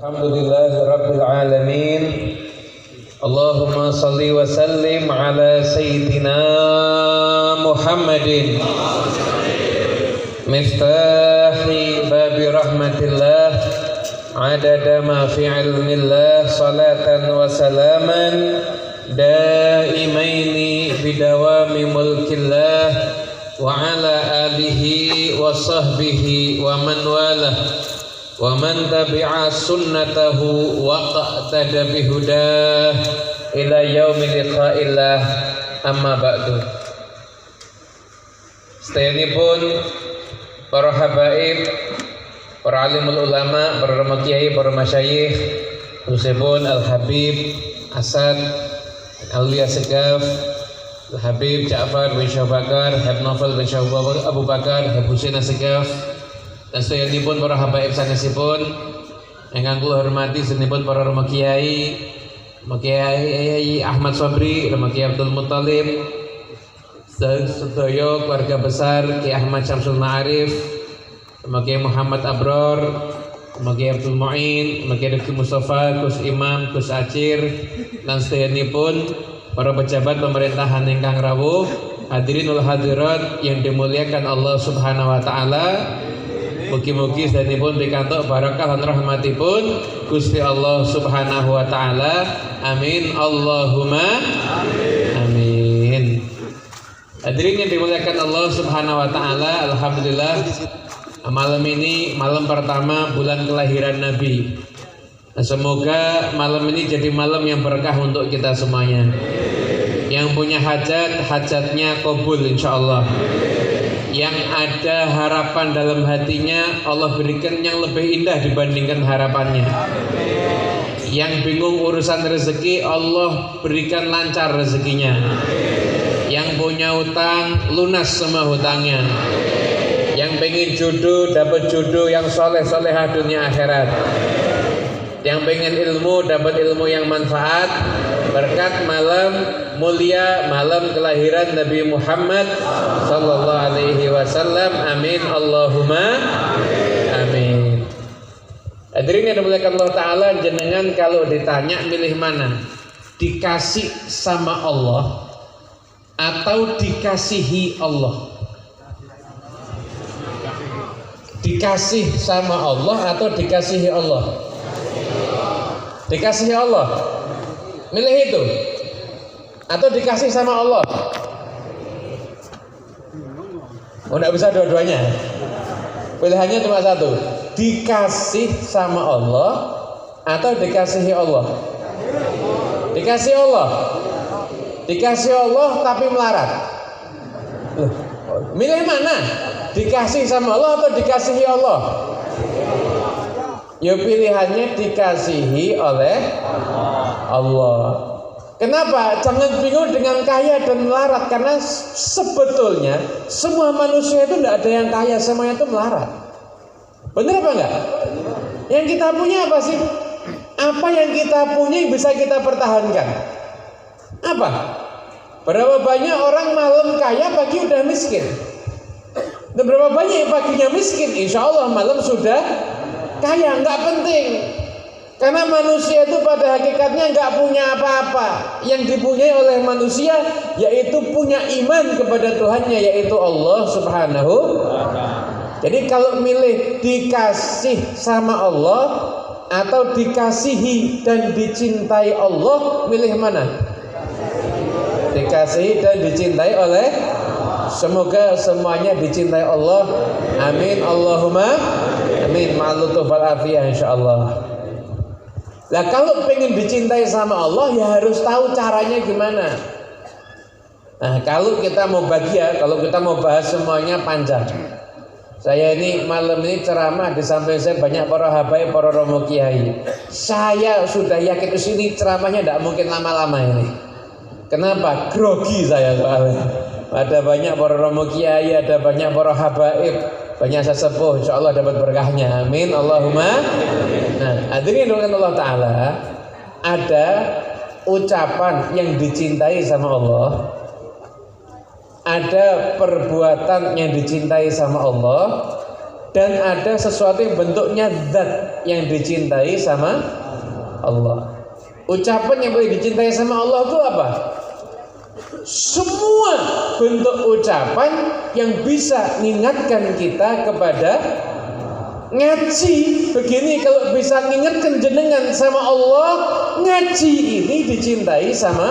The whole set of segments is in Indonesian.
Alhamdulillahi Rabbil Alamin. Allahumma salli wa sallim ala Sayyidina Muhammadin miftahi babi rahmatillah adada ma fi ilmillah salatan wa salaman daimaini bidawami mulkillah wa ala alihi wa sahbihi wa man walah wa man tabi'a sunnatahu wa qa'tada bihudah ila yaumil liqa'illah amma ba'du. Sedayanipun para habaib, para alimul ulama, para rama kiai, para masyayikh, khususipun Al-Habib Asad Aulia Segaf, Al-Habib Ja'far bin Syah Bakar, Habib Novel bin Syah Abu Bakar, Habib Husain Segaf, dan sedayanipun para habaib sanesipun ingkang kula hormati sedherek para rama kiai, Kiai Ahmad Sobri, Rama Kiai Abdul Muttalib, sedaya keluarga besar Kiai Ahmad Syamsul Ma'arif, Rama Kiai Muhammad Abror, Rama Kiai Abdul Mu'in, Rama Kiai Rifki Mustafa, Gus Imam, Gus Acir, dan sedayanipun para pejabat pemerintahan ingkang rawuh, hadirin wal hadirat yang dimuliakan Allah Subhanahu wa taala. Mugi-mugi sedanipun pikantuk barakah lan rahmatipun Gusti Allah Subhanahu wa taala. Amin Allahumma amin. Hadirin yang dimuliakan Allah Subhanahu wa taala, alhamdulillah malam ini malam pertama bulan kelahiran Nabi. Semoga malam ini jadi malam yang berkah untuk kita semuanya. Yang punya hajat, hajatnya kabul insyaallah. Yang ada harapan dalam hatinya, Allah berikan yang lebih indah dibandingkan harapannya. Yang bingung urusan rezeki, Allah berikan lancar rezekinya. Yang punya hutang, lunas semua hutangnya. Yang pengen jodoh, dapat jodoh yang soleh-solehah dunia akhirat. Yang pengen ilmu, dapat ilmu yang manfaat berkat malam mulia, malam kelahiran Nabi Muhammad sallallahu alaihi wasallam. Amin Allahumma amin. Hadirin yang dimuliakan Allah taala, jenengan kalau ditanya milih mana? Dikasih sama Allah atau dikasihi Allah? Dikasih sama Allah atau dikasihi Allah? Dikasihi Allah. Milih itu atau dikasih sama Allah? Oh, enggak bisa dua-duanya. Pilihannya cuma satu. Dikasih sama Allah atau dikasihi Allah? Dikasih Allah. Dikasih Allah tapi melarat. Milih mana? Dikasih sama Allah atau dikasihi Allah? Ya pilihannya dikasihi oleh Allah. Kenapa? Jangan bingung dengan kaya dan melarat, karena sebetulnya semua manusia itu tidak ada yang kaya, semuanya itu melarat. Benar apa enggak? Yang kita punya apa sih? Apa yang kita punya yang bisa kita pertahankan? Apa? Berapa banyak orang malam kaya, pagi udah miskin. Dan berapa banyak paginya miskin, insya Allah malam sudah kaya. Enggak penting. Karena manusia itu pada hakikatnya enggak punya apa-apa. Yang dipunyai oleh manusia yaitu punya iman kepada Tuhannya, yaitu Allah Subhanahu. Jadi kalau milih dikasih sama Allah atau dikasihi dan dicintai Allah, milih mana? Dikasihi dan dicintai oleh. Semoga semuanya dicintai Allah. Amin Allahumma amin. Ma'al-lutuf wal-afiyah insyaallah. Lah kalau pengen dicintai sama Allah ya harus tahu caranya gimana. Nah, kalau kita mau bahagia, kalau kita mau bahas semuanya panjang. Saya ini malam ini ceramah di samping saya banyak para habaib, para romo kiai. Saya sudah yakin di sini ceramahnya tidak mungkin lama-lama ini. Kenapa? Grogi saya soalnya. Ada banyak para romo kiai, ada banyak para habaib, banyak sesepuh, insyaallah dapat berkahnya. Amin Allahumma. Nah, hadirin dengan Allah taala, ada ucapan yang dicintai sama Allah, ada perbuatan yang dicintai sama Allah, dan ada sesuatu yang bentuknya zat yang dicintai sama Allah. Ucapan yang boleh dicintai sama Allah itu apa? Semua bentuk ucapan yang bisa mengingatkan kita kepada ngaji. Begini, kalau bisa mengingatkan jenengan sama Allah, ngaji ini dicintai sama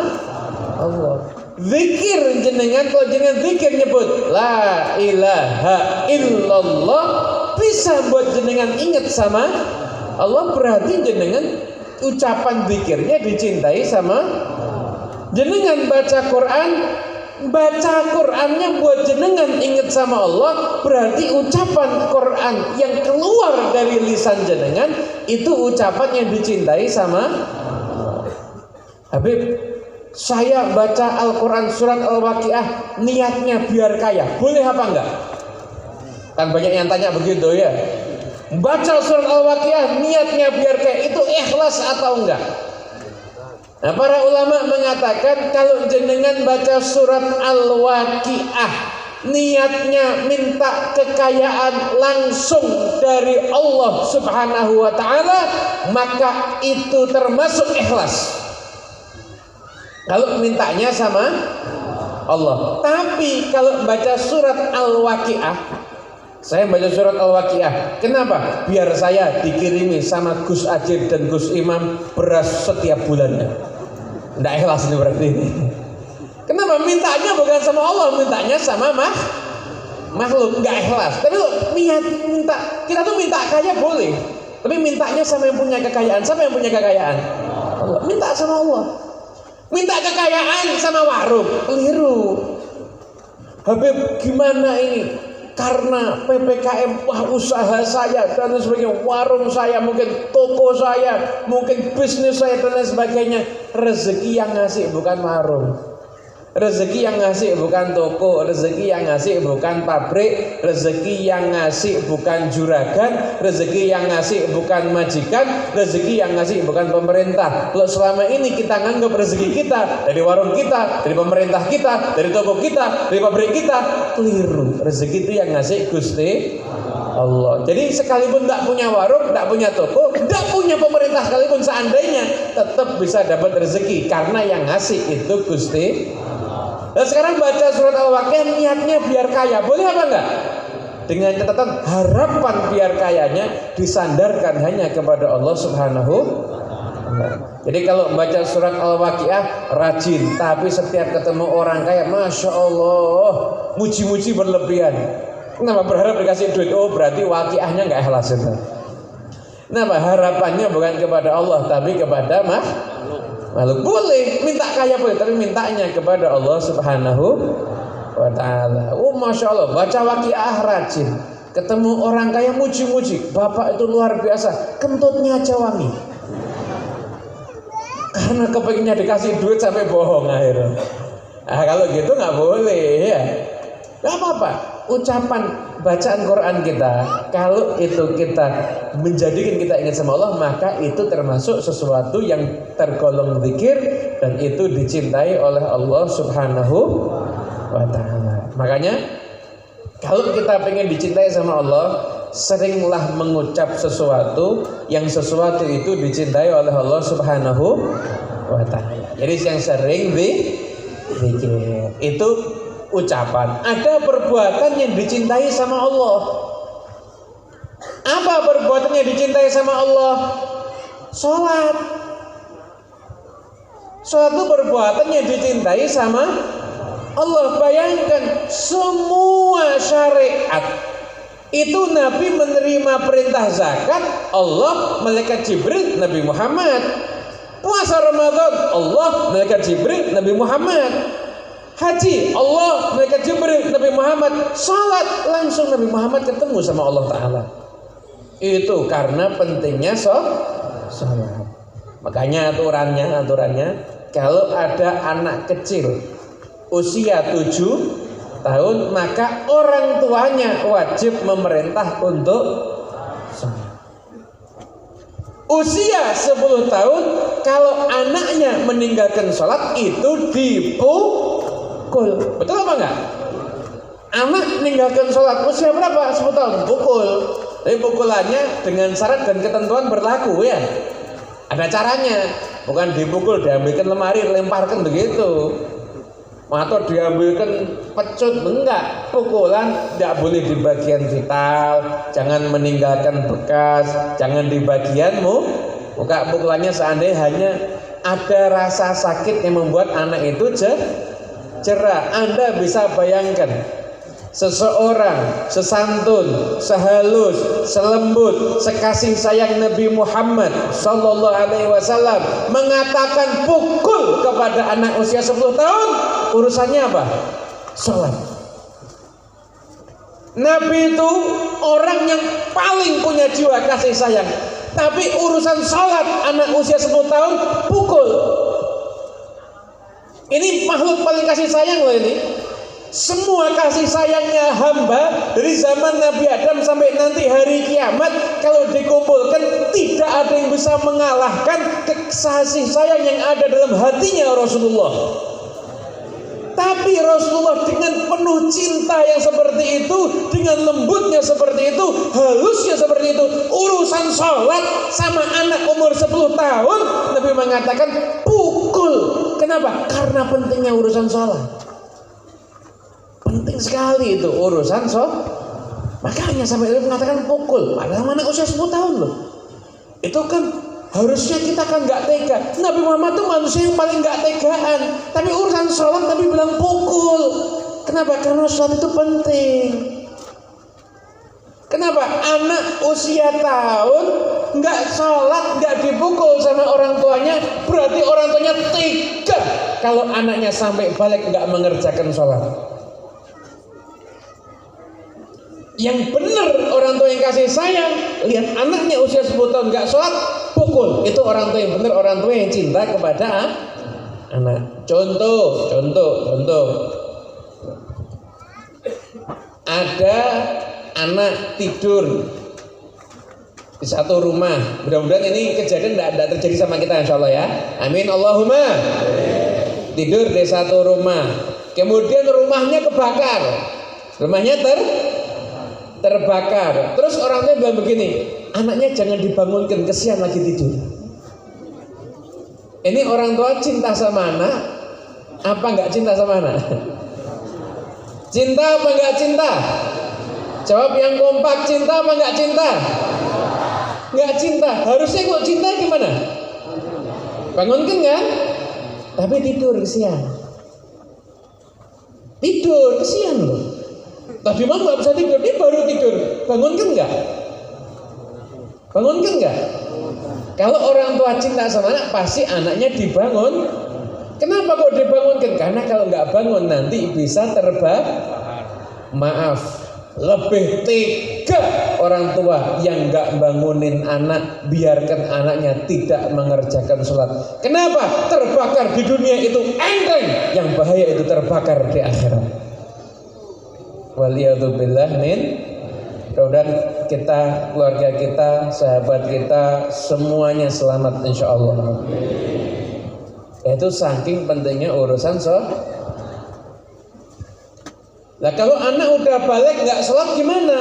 Allah. Zikir jenengan, kalau jenengan zikir nyebut la ilaha illallah, bisa buat jenengan ingat sama Allah, berarti jenengan ucapan zikirnya dicintai sama. Jenengan baca Quran, baca Qurannya buat jenengan ingat sama Allah, berarti ucapan Quran yang keluar dari lisan jenengan itu ucapan yang dicintai sama Habib. Saya baca Al-Quran surat Al-Waqiah niatnya biar kaya, boleh apa enggak? Kan banyak yang tanya begitu ya. Baca surat Al-Waqiah niatnya biar kaya, itu ikhlas atau enggak? Nah, para ulama mengatakan kalau jenengan baca surat Al-Waqiah niatnya minta kekayaan langsung dari Allah Subhanahu wa ta'ala, maka itu termasuk ikhlas. Kalau mintanya sama Allah. Tapi kalau baca surat Al-Waqiah, saya baca surat Al-Waqiah, kenapa? Biar saya dikirimi sama Gus Ajir dan Gus Imam beras setiap bulannya. Nggak ikhlas ini berarti. Kenapa? Mintanya bukan sama Allah, mintanya sama makhluk. Nggak ikhlas. Tapi minta, kita tuh minta kaya boleh, tapi mintanya sama yang punya kekayaan. Siapa yang punya kekayaan? Allah. Minta sama Allah. Minta kekayaan sama warung, keliru. Habib, gimana ini? Karena PPKM, wah usaha saya dan sebagainya, warung saya, mungkin toko saya, mungkin bisnis saya dan lain sebagainya. Rezeki yang ngasih bukan warung, rezeki yang ngasih bukan toko, rezeki yang ngasih bukan pabrik, rezeki yang ngasih bukan juragan, rezeki yang ngasih bukan majikan, rezeki yang ngasih bukan pemerintah. Kalau selama ini kita nganggap rezeki kita dari warung kita, dari pemerintah kita, dari toko kita, dari pabrik kita, keliru. Rezeki itu yang ngasih Gusti Allah. Jadi sekalipun tidak punya warung, tidak punya toko, tidak punya pemerintah sekalipun, seandainya tetap bisa dapat rezeki karena yang ngasih itu Gusti. Dan sekarang baca surat Al-Waqiah niatnya biar kaya, boleh apa enggak? Dengan catatan harapan biar kayanya disandarkan hanya kepada Allah Subhanahu wa ta'ala. Jadi kalau baca surat Al-Waqiah rajin, tapi setiap ketemu orang kaya, Masya Allah, muji-muji berlebihan. Kenapa? Berharap dikasih duit. Oh, berarti waqiahnya enggak ikhlas itu. Kenapa? Harapannya bukan kepada Allah, tapi kepada makhluk. Boleh minta kaya boleh, tapi mintanya kepada Allah Subhanahu wa ta'ala. Oh, Masya Allah, baca Waqiah rajin, ketemu orang kaya muji-muji, bapak itu luar biasa, kentutnya aja wangi, karena kepinginnya dikasih duit sampai bohong akhirnya. Nah, kalau gitu nggak boleh ya. Nggak apa-apa. Ucapan bacaan Quran kita, kalau itu kita menjadikan kita ingat sama Allah, maka itu termasuk sesuatu yang tergolong zikir dan itu dicintai oleh Allah Subhanahu wa ta'ala. Makanya kalau kita pengen dicintai sama Allah, seringlah mengucap sesuatu yang sesuatu itu dicintai oleh Allah Subhanahu wa ta'ala. Jadi yang sering zikir itu ucapan. Ada perbuatan yang dicintai sama Allah. Apa perbuatan yang dicintai sama Allah? Sholat. Suatu perbuatan yang dicintai sama Allah. Bayangkan semua syariat itu Nabi menerima perintah zakat, Allah, malaikat Jibril, Nabi Muhammad. Puasa Ramadan, Allah, malaikat Jibril, Nabi Muhammad. Haji, Allah, malaikat Jibril, Nabi Muhammad. Salat, langsung Nabi Muhammad ketemu sama Allah Ta'ala. Itu karena pentingnya salat. Makanya aturannya kalau ada anak kecil usia 7 tahun, maka orang tuanya wajib memerintah untuk salat. Usia 10 tahun, kalau anaknya meninggalkan salat, itu dipukul. Betul apa enggak? Anak meninggalkan sholat usia berapa? 10 tahun, pukul. Tapi pukulannya dengan syarat dan ketentuan berlaku ya. Ada caranya, bukan dipukul, diambilkan lemari, lemparkan begitu. Atau diambilkan pecut, enggak. Pukulan tidak boleh di bagian vital, jangan meninggalkan bekas, jangan di bagianmu. Buka pukulannya seandainya hanya ada rasa sakit yang membuat anak itu cerah. Anda bisa bayangkan seseorang sesantun, sehalus, selembut, sekasih sayang Nabi Muhammad sallallahu alaihi wasallam mengatakan pukul kepada anak usia 10 tahun, urusannya apa? Salat. Nabi itu orang yang paling punya jiwa kasih sayang, tapi urusan salat anak usia 10 tahun pukul. Ini makhluk paling kasih sayang loh ini. Semua kasih sayangnya hamba dari zaman Nabi Adam sampai nanti hari kiamat, kalau dikumpulkan tidak ada yang bisa mengalahkan kasih sayang yang ada dalam hatinya Rasulullah. Tapi Rasulullah dengan penuh cinta yang seperti itu, dengan lembutnya seperti itu, halusnya seperti itu, urusan sholat sama anak umur 10 tahun Nabi mengatakan pukul. Kenapa? Karena pentingnya urusan sholat. Penting sekali itu urusan makanya sampai dia mengatakan pukul. Padahal anak usia 10 tahun loh. Itu kan harusnya kita kan nggak tega. Nabi Muhammad itu manusia yang paling nggak tegaan. Tapi urusan sholat Nabi bilang pukul. Kenapa? Karena sholat itu penting. Kenapa? Anak usia tahun nggak sholat, nggak dipukul sama orang tuanya, berarti orang tuanya tega kalau anaknya sampai balik nggak mengerjakan sholat. Yang benar orang tua yang kasih sayang, lihat anaknya usia 10 tahun nggak sholat, pukul. Itu orang tua yang benar, orang tua yang cinta kepada anak. Contoh. Ada anak tidur di satu rumah. Mudah-mudahan ini kejadian tidak terjadi sama kita, insya Allah ya. Amin Allahumma. Tidur di satu rumah, kemudian rumahnya kebakar, rumahnya terbakar. Terus orang tua bilang begini, anaknya jangan dibangunkan, kesian lagi tidur. Ini orang tua cinta sama anak apa enggak cinta sama anak? Cinta apa enggak cinta? Jawab yang kompak, cinta apa enggak cinta? Enggak cinta. Harusnya kok cinta gimana? Bangunkan kan? Tapi tidur kesian. Tidur kesian loh. Tadi malam nggak bisa tidur, dia baru tidur. Bangunkan nggak? Bangunkan nggak? Kalau orang tua cinta sama anak, pasti anaknya dibangun. Kenapa kok dibangunkan? Karena kalau nggak bangun nanti bisa maaf, lebih tega orang tua yang nggak bangunin anak, biarkan anaknya tidak mengerjakan sholat. Kenapa? Terbakar di dunia itu enteng, yang bahaya itu terbakar di akhirat. Waliyadzubillah min. Mudah-mudahan kita, keluarga kita, sahabat kita semuanya selamat insya Allah. Itu saking pentingnya urusan sholat. Nah kalau anak udah balik nggak sholat gimana?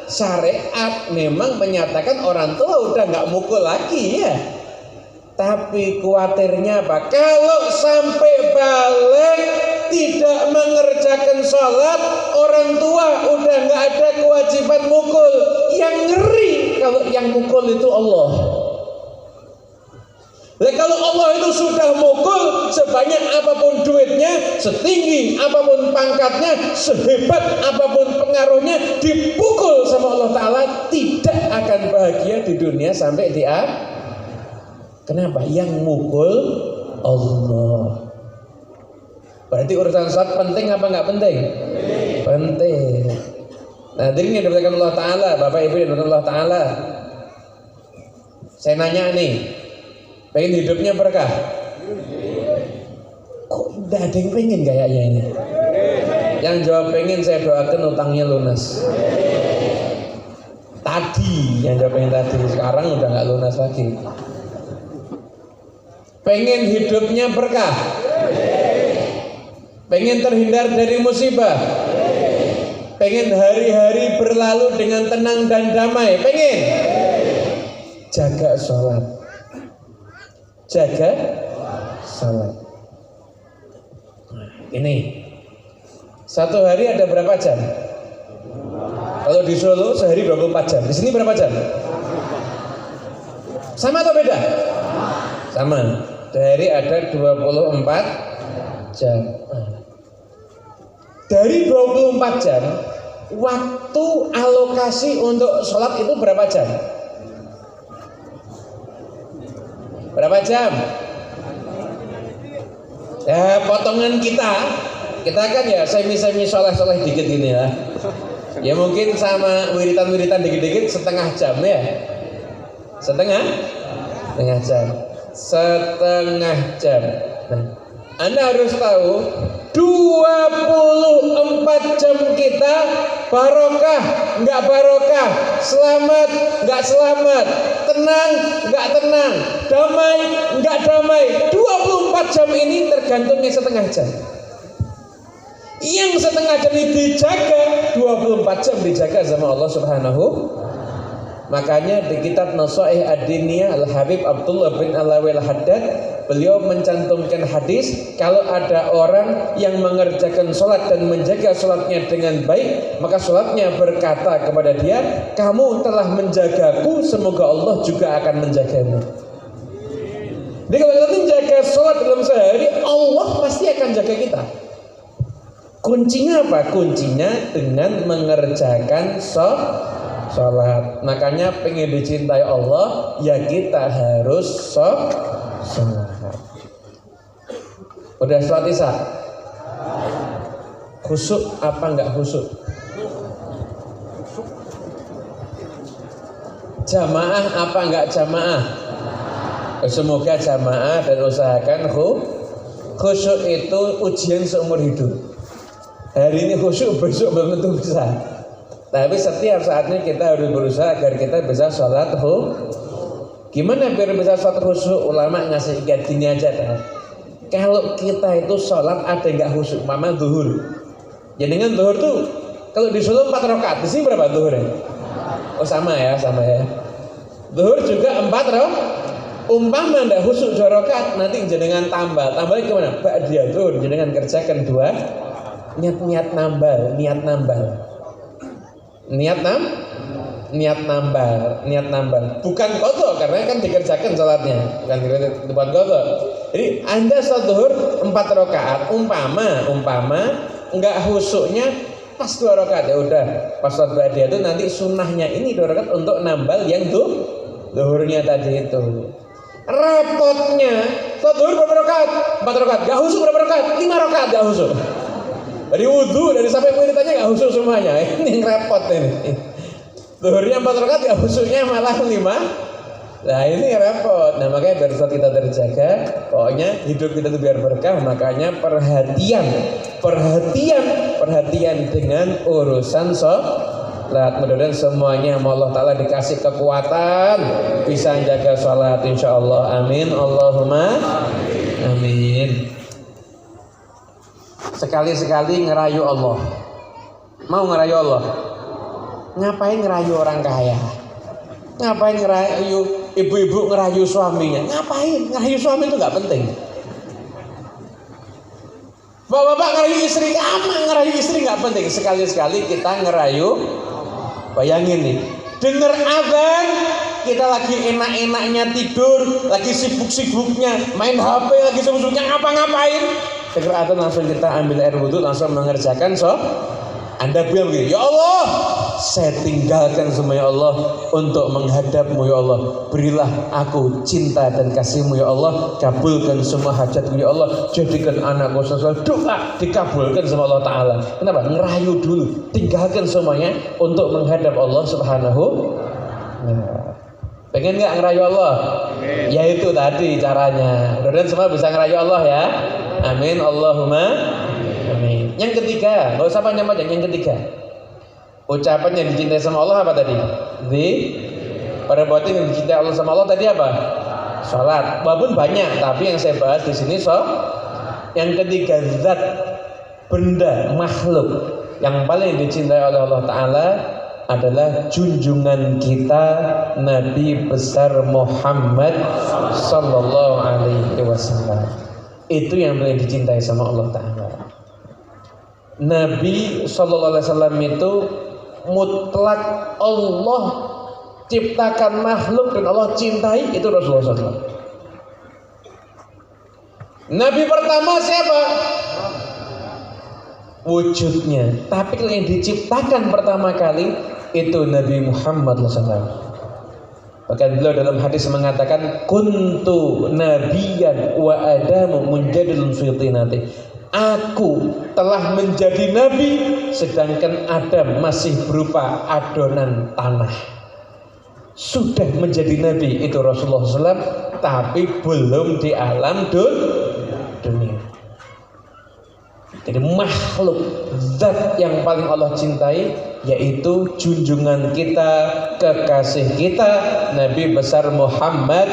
Syariat memang menyatakan orang tua udah nggak mukul lagi ya. Tapi khawatirnya apa? Kalau sampai balik tidak mengerjakan sholat, orang tua udah nggak ada kewajiban mukul. Yang ngeri kalau yang mukul itu Allah. Nah, kalau Allah itu sudah mukul, sebanyak apapun duitnya, setinggi apapun pangkatnya, sehebat apapun pengaruhnya, dipukul sama Allah Ta'ala, tidak akan bahagia di dunia sampai di akhirat. Kenapa? Yang mukul Allah. Berarti urusan sholat penting apa nggak penting? Penting. Nah, ini yang diberikan Allah Ta'ala, Bapak Ibu yang diberikan Allah Ta'ala. Saya nanya nih, pengen hidupnya berkah? Kok tidak ada yang pengen kayaknya ini? Yang jawab pengen, saya doakan utangnya lunas. Tadi yang jawab pengen tadi, sekarang udah nggak lunas lagi. Pengen hidupnya berkah? Pengen terhindar dari musibah? Pengen hari-hari berlalu dengan tenang dan damai? Pengen? Jaga sholat. Jaga sholat. Ini satu hari ada berapa jam? Kalau di Solo sehari 24 jam. Di sini berapa jam? Sama atau beda? Sama. Sehari ada 24 jam. Dari 24 jam, waktu alokasi untuk sholat itu berapa jam? Berapa jam? Ya, potongan kita kan ya semi soleh dikit gini ya. Ya mungkin sama wiritan dikit-dikit setengah jam ya. Setengah jam. Nah, Anda harus tahu 24 jam kita barokah, enggak barokah, selamat, enggak selamat, tenang, enggak tenang, damai, enggak damai. 24 jam ini tergantungnya setengah jam. Yang setengah jam ini dijaga, 24 jam dijaga sama Allah Subhanahu. Makanya di kitab Nasaih Ad-Diniyah Al-Habib Abdullah bin Alawi Al-Haddad, beliau mencantumkan hadis, kalau ada orang yang mengerjakan sholat dan menjaga sholatnya dengan baik, maka sholatnya berkata kepada dia, kamu telah menjagaku, semoga Allah juga akan menjagamu. Jadi kalau kita menjaga sholat dalam sehari, Allah pasti akan jaga kita. Kuncinya apa? Kuncinya dengan mengerjakan sholat. Makanya pengen dicintai Allah, ya kita harus sholat. Udah sholat isya? Khusyuk apa enggak khusyuk? Jamaah apa enggak jamaah? Semoga jamaah dan usahakan khusyuk itu ujian seumur hidup. Hari ini khusyuk, besok belum tentu bisa. Tapi setiap saatnya kita harus berusaha agar kita bisa sholat Gimana biar bisa sholat khusyuk? Ulama ngasih ikat gini aja dah. Kalau kita itu sholat ada nggak khusyuk, mama zuhur. Jadi dengan zuhur tuh kalau di Solo 4 rakaat, di sini berapa zuhurnya? Oh sama ya. Zuhur juga 4 rakaat. Umpama ndak khusyuk 2 rakaat, nanti jenengan tambalnya kemana? Ba'diyah zuhur, jenengan kerjakan 2. Niat nambal. Bukan qadha, karena kan dikerjakan salatnya, bukan bukan qadha. Jadi Anda salat zuhur 4 rakaat, umpama enggak khusyuknya pas 2 rakaat, ya udah pas salat ba'diyah itu nanti sunnahnya ini 2 rakaat untuk nambal yang zuhurnya tadi itu. Repotnya salat zuhur berapa rakaat? 4 rakaat. Enggak khusyuk berapa rakaat? 5 rakaat enggak khusyuk. Dari wudhu, dari sampai wiridanya nggak khusyuk semuanya. Ini yang repot ini. Zuhurnya 4 rakaat, nggak khusyuknya malah 5. Nah ini repot. Nah makanya biar sholat kita terjaga, pokoknya hidup kita itu biar berkah. Makanya perhatian dengan urusan sholat. Mudah-mudahan semuanya Allah Ta'ala dikasih kekuatan bisa jaga sholat, insya Allah. Amin. Allahumma amin. Sekali-sekali ngerayu Allah. Mau ngerayu Allah? Ngapain ngerayu orang kaya? Ngapain ngerayu ibu-ibu ngerayu suaminya? Ngapain? Ngerayu suami itu gak penting. Bapak-bapak ngerayu istri, apa ngerayu istri gak penting. Sekali-sekali kita ngerayu. Bayangin nih, denger azan, kita lagi enak-enaknya tidur, lagi sibuk-sibuknya main HP, lagi sibuk-sibuknya ngapa-ngapain. Denger azan langsung kita ambil air wudhu, langsung mengerjakan Anda bilang begini, ya Allah, saya tinggalkan semua ya Allah untuk menghadapmu ya Allah. Berilah aku cinta dan kasihmu ya Allah. Kabulkan semua hajatku ya Allah. Jadikan anakku sesuai doa dikabulkan sama Allah Ta'ala. Kenapa? Ngerayu dulu, tinggalkan semuanya untuk menghadap Allah Subhanahu. Nah, pengen nggak ngerayu Allah? Ya itu tadi caranya. Mudah-mudahan semua bisa ngerayu Allah ya. Amin. Allahumma amin. Yang ketiga, nggak usah panjang-panjang. Yang ketiga, ucapan yang dicintai sama Allah apa tadi? Perbuatan yang dicintai Allah sama Allah tadi apa? Salat. Walaupun banyak, tapi yang saya bahas di sini Yang ketiga, zat, benda, makhluk yang paling dicintai oleh Allah Ta'ala adalah junjungan kita Nabi besar Muhammad Sallallahu Alaihi Wasallam. Itu yang paling dicintai sama Allah Ta'ala. Nabi Sallallahu Alaihi Wasallam itu mutlak Allah ciptakan makhluk dan Allah cintai, itu Rasulullah SAW. Nabi pertama siapa? Wujudnya. Tapi yang diciptakan pertama kali itu Nabi Muhammad SAW. Bahkan beliau dalam hadis mengatakan, kuntu nabiyan wa adamu munjadilun fi tinati. Aku telah menjadi nabi sedangkan Adam masih berupa adonan tanah. Sudah menjadi nabi itu Rasulullah SAW, tapi belum di alam dunia. Jadi makhluk zat yang paling Allah cintai yaitu junjungan kita, kekasih kita, Nabi besar Muhammad.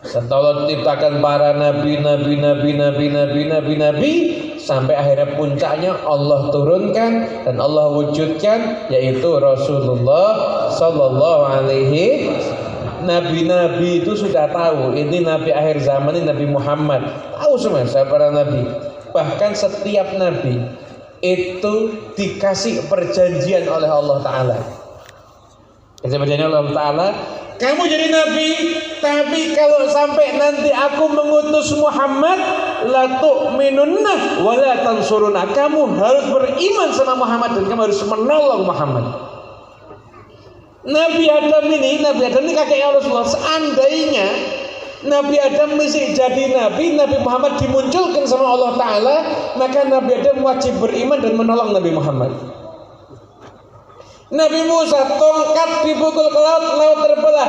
Setelah Allah ciptakan para nabi sampai akhirnya puncaknya Allah turunkan dan Allah wujudkan yaitu Rasulullah Sallallahu Alaihi. Nabi-nabi itu sudah tahu ini nabi akhir zaman, ini Nabi Muhammad, tahu semua para nabi. Bahkan setiap nabi itu dikasih perjanjian oleh Allah Ta'ala. Perjanjian oleh Allah Ta'ala, kamu jadi nabi, tapi kalau sampai nanti aku mengutus Muhammad, la tu'minunna wa la tansuruna. Kamu harus beriman sama Muhammad dan kamu harus menolong Muhammad. Nabi Adam ini kakeknya Rasulullah. Seandainya Nabi Adam masih jadi nabi, Nabi Muhammad dimunculkan sama Allah Ta'ala, maka Nabi Adam wajib beriman dan menolong Nabi Muhammad. Nabi Musa, tongkat dipukul ke laut, laut terbelah.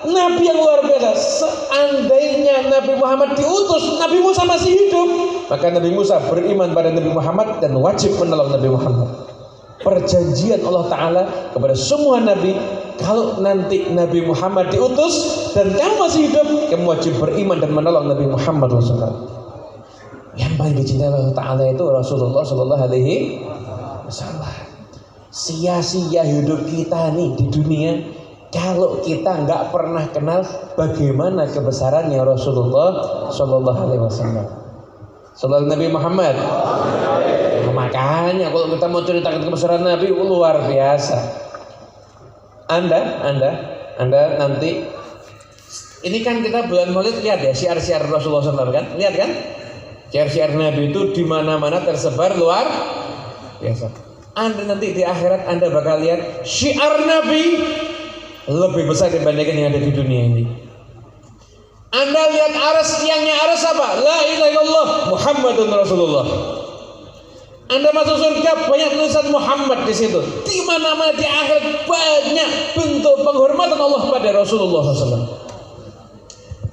Nabi yang luar biasa. Seandainya Nabi Muhammad diutus, Nabi Musa masih hidup, maka Nabi Musa beriman pada Nabi Muhammad dan wajib menolong Nabi Muhammad. Perjanjian Allah Ta'ala kepada semua nabi, kalau nanti Nabi Muhammad diutus dan kamu masih hidup, kamu wajib beriman dan menolong Nabi Muhammad SAW. Yang paling dicintai Allah Ta'ala itu Rasulullah Sallallahu Alaihi Wasallam. Sia-sia hidup kita nih di dunia kalau kita nggak pernah kenal bagaimana kebesarannya Rasulullah Sallallahu Alaihi Wasallam. Sallallahu Nabi Muhammad. Makanya kalau kita mau ceritakan kebesaran Nabi luar biasa. Anda nanti ini kan kita bulan Maulid lihat ya syiar-syiar Rasulullah SAW kan, lihat kan? Syiar-syiar Nabi itu di mana-mana tersebar luar biasa. Anda nanti di akhirat Anda bakal lihat syiar Nabi lebih besar dibandingkan yang ada di dunia ini. Anda lihat aras, tiangnya aras apa? La ilaha illallah Muhammadun Rasulullah. Anda masuk surga banyak tulisan Muhammad di situ. Di mana-mana di akhirat banyak bentuk penghormatan Allah pada Rasulullah SAW.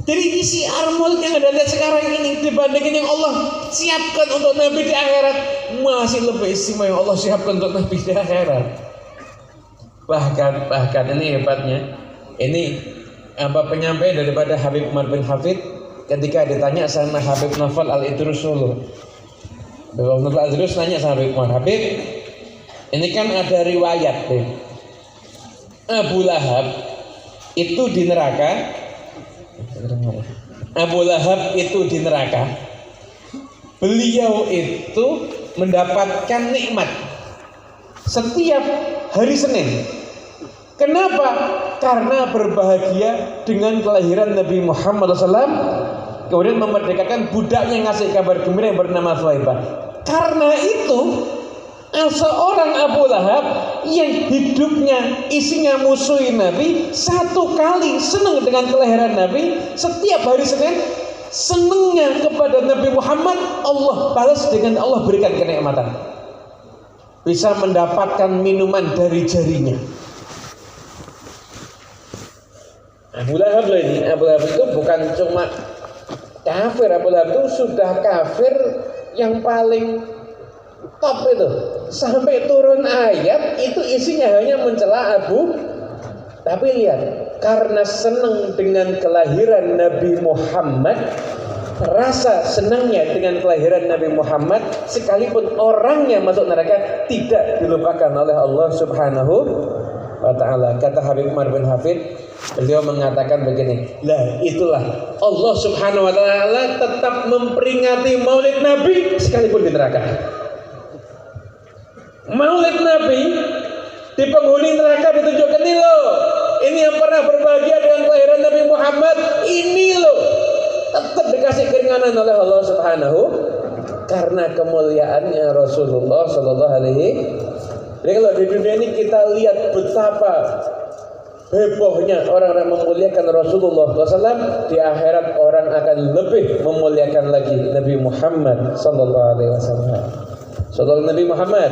Jadi isi armul yang Anda lihat sekarang ini dibandingin yang Allah siapkan untuk Nabi di akhirat masih lebih istimewa yang Allah siapkan untuk Nabi di akhirat. Bahkan ini hebatnya. Ini penyampaian daripada Habib Umar bin Hafid ketika ditanya sama Habib Nafal Al-Idrusulu. Habib Nafal Al-Idrus nanya sama Habib Umar, Habib, ini kan ada riwayat deh. Abu Lahab itu di neraka. Abu Lahab itu di neraka. Beliau itu mendapatkan nikmat setiap hari Senin. Kenapa? Karena berbahagia dengan kelahiran Nabi Muhammad SAW, kemudian memerdekakan budaknya yang ngasih kabar gembira yang bernama Thuwaibah. Karena itu seorang Abu Lahab yang hidupnya isinya musuhi Nabi, satu kali senang dengan kelahiran Nabi, setiap hari Senin senangnya kepada Nabi Muhammad, Allah balas dengan Allah berikan kenikmatan, bisa mendapatkan minuman dari jarinya. Abu Lahab loh ini. Abu Lahab itu bukan cuma kafir, Abu Lahab itu sudah kafir yang paling top itu. Sampai turun ayat itu isinya hanya mencela Abu. Tapi lihat, karena senang dengan kelahiran Nabi Muhammad, rasa senangnya dengan kelahiran Nabi Muhammad, sekalipun orangnya masuk neraka tidak dilupakan oleh Allah Subhanahu wa ta'ala. Kata Habib Umar bin Hafid, beliau mengatakan begini, lah itulah Allah Subhanahu wa ta'ala tetap memperingati maulid Nabi sekalipun di neraka. Maulid Nabi di penghuni neraka ditunjukkan, ini loh, ini yang pernah berbahagia dengan kelahiran Nabi Muhammad, ini loh, tetap dikasih keringanan oleh Allah Subhanahu karena kemuliaannya Rasulullah Sallallahu Alaihi. Jadi kalau di dunia ini kita lihat betapa hebohnya orang-orang memuliakan Rasulullah SAW, di akhirat orang akan lebih memuliakan lagi Nabi Muhammad Sallallahu Alaihi Wasallam. Saudara Nabi Muhammad,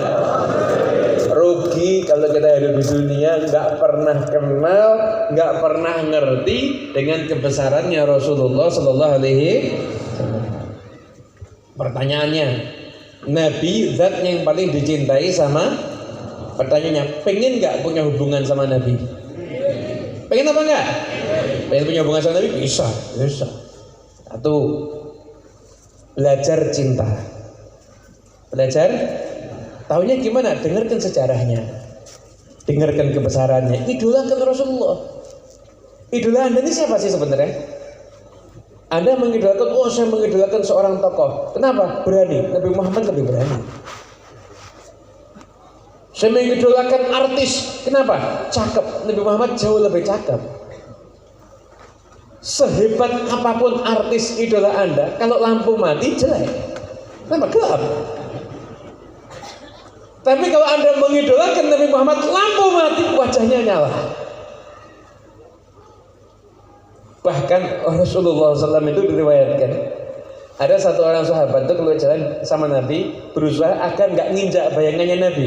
rugi kalau kita hidup di dunia nggak pernah kenal, nggak pernah ngerti dengan kebesarannya Rasulullah Sallallahu Alaihi Wasallam. Pertanyaannya, Nabi zat yang paling dicintai sama, pertanyaannya, pengen nggak punya hubungan sama Nabi? Pengen apa enggak? Pengen punya hubungan sama Nabi? Bisa. Satu, belajar cinta. Belajar, tahunya gimana? Dengarkan sejarahnya, dengarkan kebesarannya, idolakan Rasulullah. Idola Anda ini siapa sih sebenarnya? Anda mengidolakan, oh saya mengidolakan seorang tokoh. Kenapa? Berani. Nabi Muhammad lebih berani. Saya mengidolakan artis. Kenapa? Cakep. Nabi Muhammad jauh lebih cakep. Sehebat apapun artis idola Anda, kalau lampu mati jelek. Kenapa? Gelap. Tapi kalau Anda mengidolakan Nabi Muhammad, lampu mati, wajahnya nyala. Bahkan Rasulullah SAW itu diriwayatkan, ada satu orang sahabat itu kalau jalan sama Nabi, berusaha agar nggak nginjak bayangannya Nabi.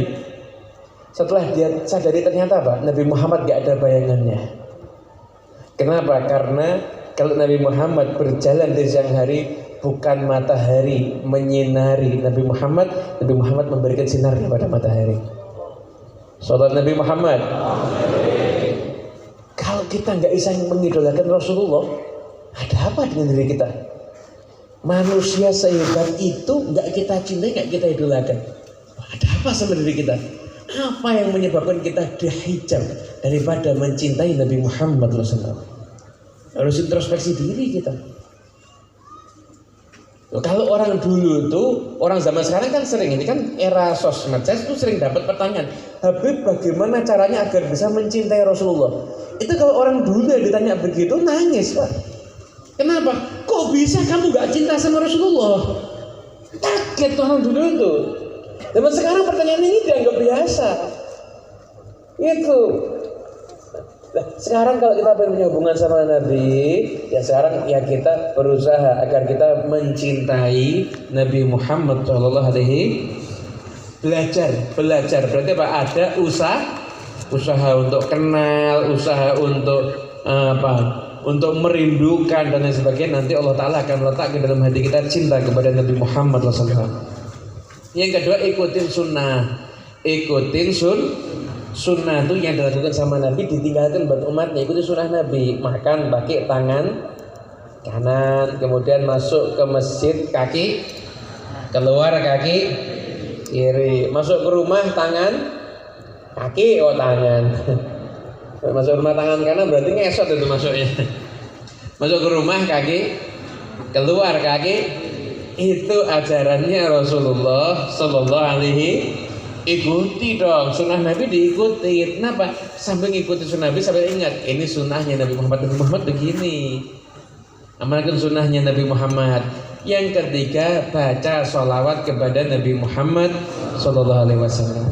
Setelah dia sadari ternyata apa? Nabi Muhammad nggak ada bayangannya. Kenapa? Karena kalau Nabi Muhammad berjalan di siang hari, bukan matahari menyinari Nabi Muhammad memberikan sinar kepada matahari. Saudara Nabi Muhammad, kalau kita nggak bisa mengidolakan Rasulullah, ada apa dengan diri kita? Manusia sehebat itu nggak kita cintai, nggak kita idolakan, ada apa sama diri kita? Apa yang menyebabkan kita dihijab daripada mencintai Nabi Muhammad SAW? Harus introspeksi diri kita. Kalau orang dulu tuh, orang zaman sekarang kan sering, ini kan era sosmed, saya tuh sering dapat pertanyaan, Habib bagaimana caranya agar bisa mencintai Rasulullah? Itu kalau orang dulu yang ditanya begitu nangis, Pak. Kenapa? Kok bisa kamu gak cinta sama Rasulullah? Kaget orang dulu itu. Zaman sekarang pertanyaan ini dianggap biasa. Itu. Nah, sekarang kalau kita punya hubungan sama Nabi, ya sekarang ya kita berusaha agar kita mencintai Nabi Muhammad Shallallahu Alaihi. Belajar. Berarti apa? Ada usaha untuk kenal, usaha untuk untuk merindukan dan lain sebagainya. Nanti Allah Taala akan letakkan dalam hati kita cinta kepada Nabi Muhammad SAW. Yang kedua, ikutin sunnah. Sunnah itu yang dilakukan sama Nabi ditinggalkan buat umatnya. Ikuti sunnah Nabi. Makan pakai tangan kanan, kemudian masuk ke masjid kaki, keluar kaki kiri. Masuk ke rumah tangan kaki, tangan. Masuk rumah tangan kanan berarti ngesot itu masuknya. Masuk ke rumah kaki, keluar kaki. Itu ajarannya Rasulullah Sallallahu Alaihi. Ikuti dong, sunnah Nabi diikuti. Kenapa? Sambil ngikuti sunnah Nabi, sambil ingat ini sunnahnya Nabi Muhammad. Nabi Muhammad begini. Amalkan sunnahnya Nabi Muhammad. Yang ketiga, baca sholawat kepada Nabi Muhammad Sallallahu Alaihi Wasallam.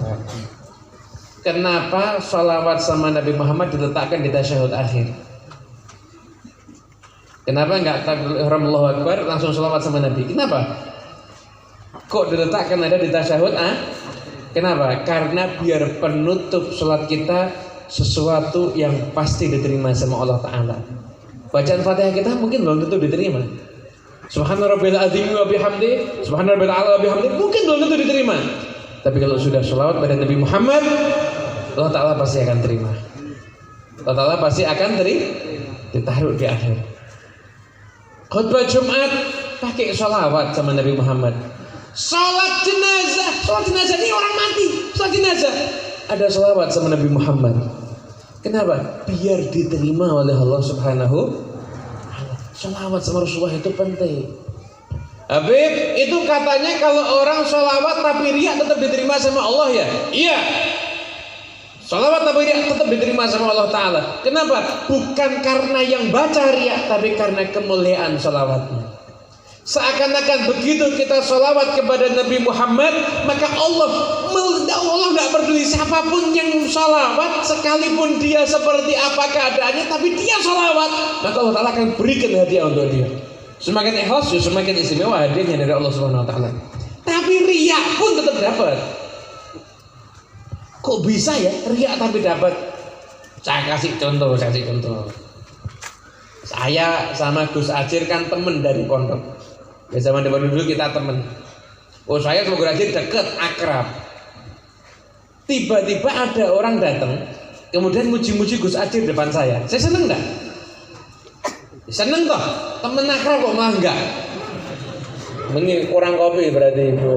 Kenapa sholawat sama Nabi Muhammad diletakkan di tasyahud akhir? Kenapa enggak takbiratul Allahu Akbar langsung sholawat sama Nabi? Kenapa? Kok diletakkan ada di tasyahud Kenapa? Karena biar penutup sholat kita sesuatu yang pasti diterima sama Allah Ta'ala. Bacaan Fatihah kita mungkin belum tentu diterima. Subhana rabbil azim wa bihamdi, subhana rabbil a'la wa bihamdi, mungkin belum tentu diterima. Tapi kalau sudah sholawat pada Nabi Muhammad, Allah Ta'ala pasti akan terima. Allah Ta'ala pasti akan ditaruh di akhir. khutbah Jumat pakai sholawat sama Nabi Muhammad. Sholat jenazah ini orang mati, sholat jenazah ada sholawat sama Nabi Muhammad. Kenapa? Biar diterima oleh Allah Subhanahu wa Ta'ala. Sholawat sama Rasulullah itu penting. Habib, itu katanya kalau orang sholawat tapi riak tetap diterima sama Allah ya? Iya. Sholawat tapi riak tetap diterima sama Allah Ta'ala. Kenapa? Bukan karena yang baca riak, tapi karena kemuliaan sholawatnya. Seakan-akan begitu kita sholawat kepada Nabi Muhammad, maka Allah nggak peduli siapapun yang sholawat, sekalipun dia seperti apa keadaannya, tapi dia sholawat, maka Allah Ta'ala akan berikan hadiah untuk dia. Semakin ikhlas, semakin istimewa hadiahnya dari Allah Subhanahu Wa Ta'ala. Tapi riak pun tetap dapat. Kok bisa ya riak tapi dapat? Saya kasih contoh. Saya sama Gus Acir kan temen dari pondok. Ya zaman dulu kita temen. Oh saya sama Gus Acir deket, akrab. Tiba-tiba ada orang datang, kemudian muji-muji Gus Acir depan saya. Saya seneng nggak? Seneng toh, temen akrab kok malah enggak. Mending kurang kopi berarti ibu.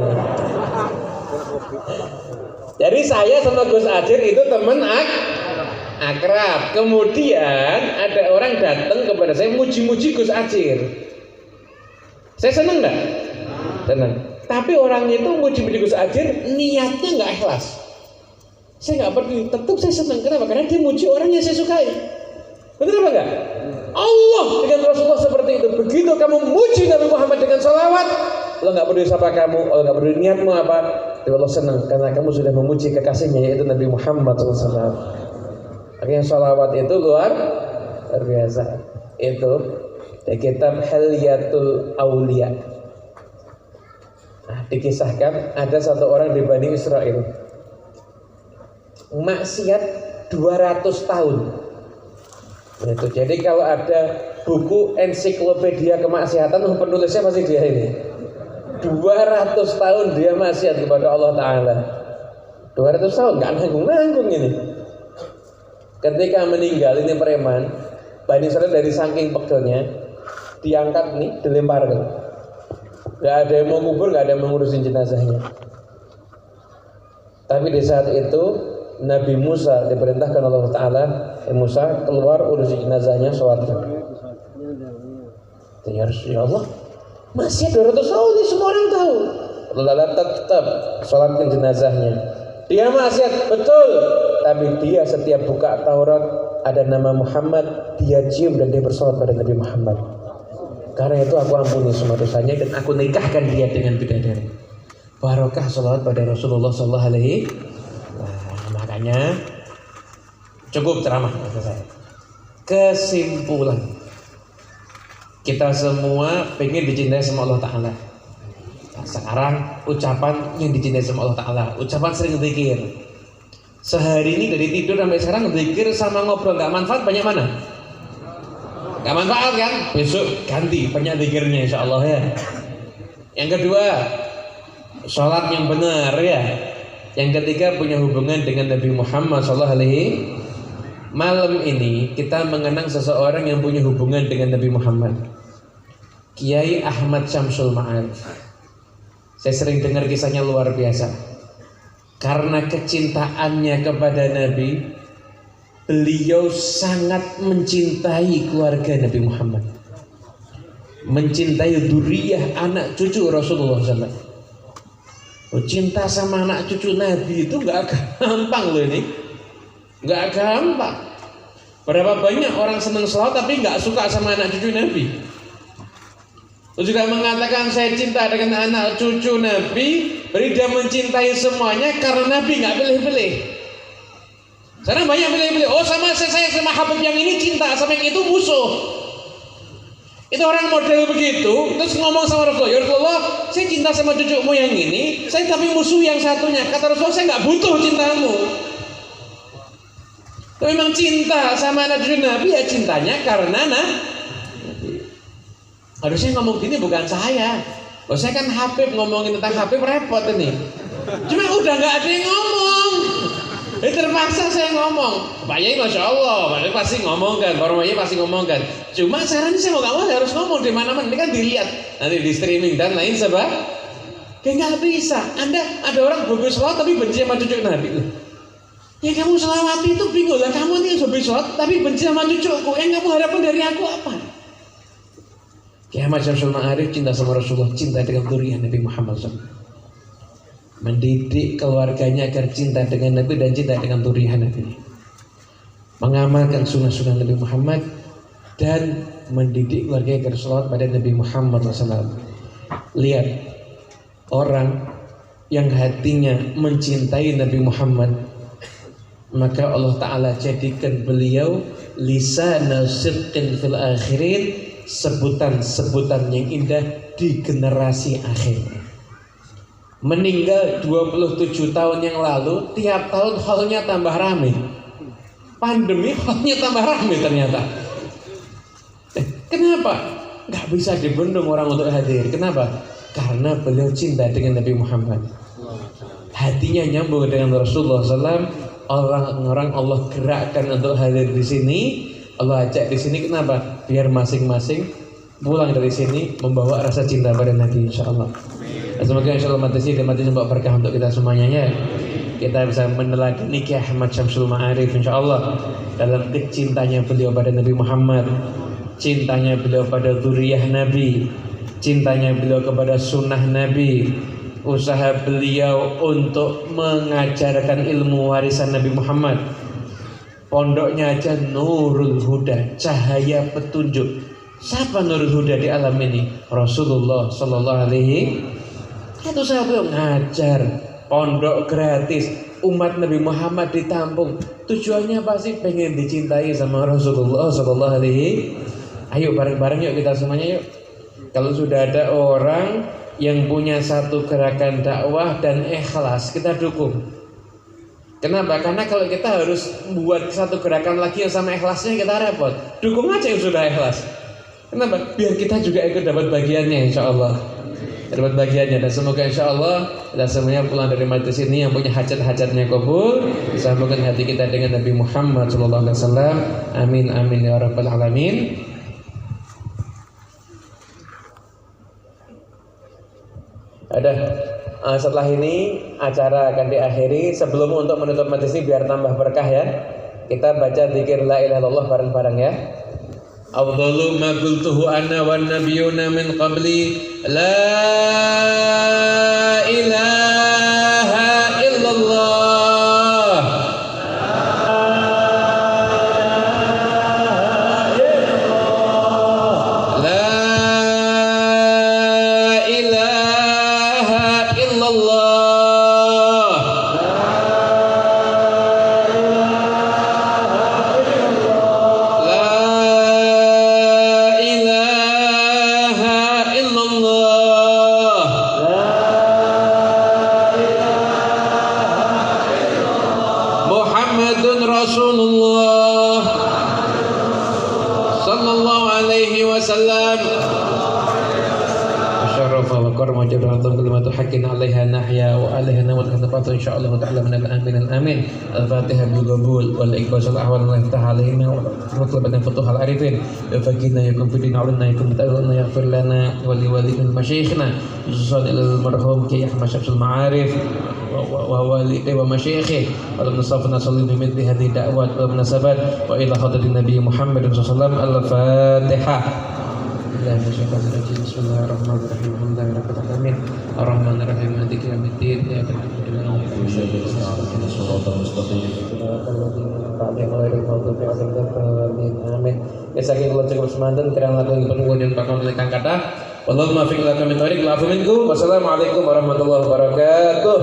Jadi saya sama Gus Acir itu temen akrab. Kemudian ada orang datang kepada saya muji-muji Gus Acir. Saya seneng nggak? Seneng. Tapi orang itu muji-muji Gus Acir niatnya nggak ikhlas. Saya nggak peduli, tetap saya senang. Kenapa? Karena dia muji orang yang saya sukai. Betul apa enggak? Allah dengan Rasulullah seperti itu. Begitu kamu muji Nabi Muhammad dengan sholawat, Allah nggak peduli siapa kamu, Allah nggak peduli niatmu apa, tapi Allah senang karena kamu sudah memuji kekasihnya yaitu Nabi Muhammad SAW. Akhirnya sholawat itu luar biasa. Itu dari kitab Hilyatul Auliya. Nah, dikisahkan ada satu orang di Bani Israel maksiat 200 tahun. Itu. Jadi kalau ada buku ensiklopedia kemaksiatan, penulisnya pasti dia ini. 200 tahun dia maksiat kepada Allah Ta'ala. 200 tahun gak nanggung ini. Ketika meninggal ini preman, Bani Israel dari saking pegelnya diangkat nih, dilemparkan. Gak ada yang mau kubur, gak ada yang mengurusin jenazahnya. Tapi di saat itu Nabi Musa diperintahkan Allah Ta'ala, Musa keluar urusi jenazahnya, sholatkan. Ya Allah, masih 200 tahun ini semua orang tahu. Allah tetap sholatkan jenazahnya. Dia maksiat betul, tapi dia setiap buka Taurat ada nama Muhammad, dia cium dan dia bersolat pada Nabi Muhammad. Karena itu aku ampuni semua dosanya dan aku nikahkan dia dengan bidadari. Barokah sholawat pada Rasulullah Sallallahu Alaihi. Makanya cukup ceramah kata saya. Kesimpulan, kita semua pengen dicintai sama Allah Ta'ala. Nah, sekarang ucapan yang dicintai sama Allah Ta'ala, ucapan sering zikir. Sehari ini dari tidur sampai sekarang zikir sama ngobrol gak manfaat banyak mana? Gak manfaat kan? Besok ganti banyak zikirnya insya Allah ya. Yang kedua, sholat yang benar ya. Yang ketiga, punya hubungan dengan Nabi Muhammad SAW. Malam ini kita mengenang seseorang yang punya hubungan dengan Nabi Muhammad, Kiai Ahmad Syamsul Ma'arif. Saya sering dengar kisahnya luar biasa. Karena kecintaannya kepada Nabi, beliau sangat mencintai keluarga Nabi Muhammad, mencintai dzurriyyah anak cucu Rasulullah SAW. Cinta sama anak cucu Nabi itu gak gampang loh ini. Gak gampang. Berapa banyak orang senang selawat tapi gak suka sama anak cucu Nabi. Terus juga mengatakan saya cinta dengan anak cucu Nabi, berarti dia mencintai semuanya karena Nabi gak pilih-pilih. Sekarang banyak pilih-pilih. Oh sama saya sama Habib yang ini cinta, sama yang itu musuh. Itu orang model begitu, terus ngomong sama Rasulullah, ya Rasulullah, saya cinta sama cucumu yang ini, saya tapi musuh yang satunya. Kata Rasulullah, saya nggak butuh cintamu. Tapi memang cinta sama anak cucu Nabi ya cintanya karena Nabi. Harusnya ngomong gini bukan saya. Oh saya kan Habib, ngomongin tentang Habib repot ini. Cuma udah nggak ada yang ngomong. Terpaksa saya ngomong. Pak Yai Masya Allah, Pak Yai pasti ngomong kan, Pak Yai pasti ngomong kan. Cuma caranya saya mau nggak mau harus ngomong di mana-mana. Ini kan dilihat nanti di streaming dan lain sebab. Kayak nggak bisa. Ada orang hobi sholat tapi benci sama cucu Nabi. Ya kamu selawati itu bingung lah. Kamu nih hobi sholat tapi benci sama cucuku. Yang kamu harapkan dari aku apa? Kayak Ahmad Syamsul Ma'arif cinta sama Rasulullah, cinta dengan zuriyah Nabi Muhammad SAW. Mendidik keluarganya agar cinta dengan Nabi dan cinta dengan zuriyah Nabi. Mengamalkan sunnah-sunnah Nabi Muhammad dan mendidik keluarga agar sholawat pada Nabi Muhammad SAW. Lihat orang yang hatinya mencintai Nabi Muhammad, maka Allah Ta'ala jadikan beliau lisana sidqin fil akhirin, sebutan-sebutan yang indah di generasi akhir. Meninggal 27 tahun yang lalu, tiap tahun hallnya tambah ramai. Pandemi hallnya tambah ramai ternyata. Kenapa? Gak bisa dibendung orang untuk hadir. Kenapa? Karena beliau cinta dengan Nabi Muhammad. Hatinya nyambung dengan Rasulullah SAW. Orang-orang Allah gerakkan untuk hadir di sini. Allah ajak di sini. Kenapa? Biar masing-masing pulang dari sini membawa rasa cinta pada Nabi, insyaallah. Semoga insyaallah materi dan materi membawa berkah untuk kita semuanya ya. Kita bisa meneladani Kiai Ahmad Syamsul Ma'arif insyaallah dalam kecintanya beliau pada Nabi Muhammad, cintanya beliau pada zuriyah Nabi, cintanya beliau kepada sunnah Nabi, usaha beliau untuk mengajarkan ilmu warisan Nabi Muhammad. Pondoknya aja Nurul Huda, cahaya petunjuk. Siapa Nurul Huda di alam ini? Rasulullah Sallallahu Alaihi. Itu saya beliau ngajar, pondok gratis, umat Nabi Muhammad ditampung. Tujuannya pasti pengen dicintai sama Rasulullah Sallallahu Alaihi. Ayo bareng-bareng yuk kita semuanya yuk. Kalau sudah ada orang yang punya satu gerakan dakwah dan ikhlas, kita dukung. Kenapa? Karena kalau kita harus buat satu gerakan lagi yang sama ikhlasnya kita repot. Dukung aja yang sudah ikhlas. Kenapa? Biar kita juga ikut dapat bagiannya insyaallah. Dapat bagiannya dan semoga insyaallah kita semuanya pulang dari majelis ini yang punya hajat-hajatnya kabul, disambungkan hati kita dengan Nabi Muhammad SAW. Amin amin ya rabbal alamin. Ada setelah ini acara akan diakhiri. Sebelum untuk menutup majelis ini biar tambah berkah ya, kita baca zikir la ilaha illallah bareng-bareng ya. Afdalu ma qultuhu ana wan nabiyuna min qabli la ilaha illallah. La ilaha illallah. Rasulullah sallallahu alaihi wasallam. Syarafa wa karama jadratum kalimatu haqqin 'alaiha nahya wa 'alaiha namut hatta insyaallah ta'ala min al-amin al-amin. Al-Fatihah bil qabul wal iqbal al-ahwal wa iftah 'alaina wa ratlaban futuh al-arifin. Fakina yakum fi dina'ulna yakum ta'aluna yaghfir lana wa li waliina masyayikhina khususan al-marhum Kiai Ahmad Syamsul Ma'arif wa walidayhi wa masyayikhih wa nasafna salli bi mithli hadhihi da'wat wa munasabat wa ila hadratin Nabi Muhammad sallallahu alaihi wasallam. Al-Fatihah. Bismillahirrahmanirrahim. Alhamdulillahirabbil alamin. Arrahmanirrahim. Maliki yaumiddin. Iyyaka na'budu wa iyyaka nasta'in. Amin. Ya saking kula cukup semanten kirang langkung penuwun yen bakal ingkang kathah. Wallahu muwaffiq ila aqwamit thoriq. Wassalamualaikum warahmatullahi wabarakatuh.